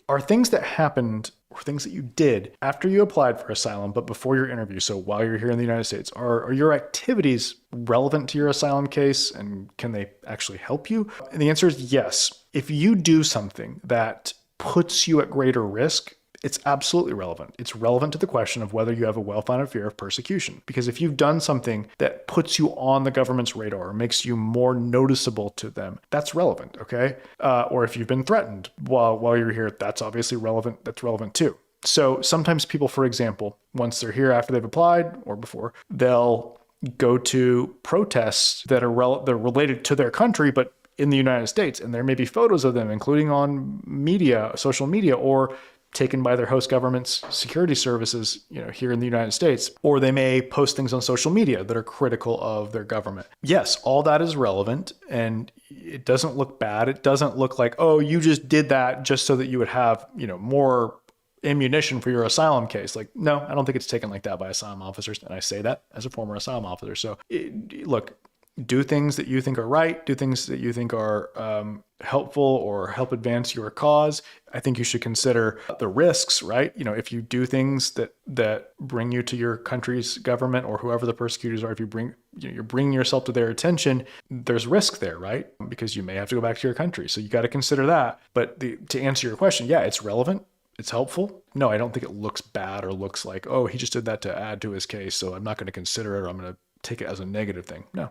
are things that happened or things that you did after you applied for asylum, but before your interview. So while you're here in the United States, are your activities relevant to your asylum case and can they actually help you? And the answer is yes. If you do something that puts you at greater risk, it's absolutely relevant. It's relevant to the question of whether you have a well-founded fear of persecution. Because if you've done something that puts you on the government's radar or makes you more noticeable to them, that's relevant, okay? Or if you've been threatened while you're here, that's obviously relevant. That's relevant too. So sometimes people, for example, once they're here after they've applied or before, they'll go to protests that are they're related to their country, but in the United States, and there may be photos of them, including on media, social media, or taken by their host government's security services, here in the United States, or they may post things on social media that are critical of their government. Yes, all that is relevant, and it doesn't look bad. It doesn't look like, oh, you just did that just so that you would have, more ammunition for your asylum case. Like, no, I don't think it's taken like that by asylum officers, and I say that as a former asylum officer. So, look, do things that you think are right, do things that you think are helpful or help advance your cause. I think you should consider the risks, right? If you do things that bring you to your country's government or whoever the persecutors are, if you're bringing yourself to their attention, there's risk there, right? Because you may have to go back to your country. So you got to consider that. But to answer your question, yeah, it's relevant. It's helpful. No, I don't think it looks bad or looks like, oh, he just did that to add to his case, so I'm not going to consider it or I'm going to take it as a negative thing. No.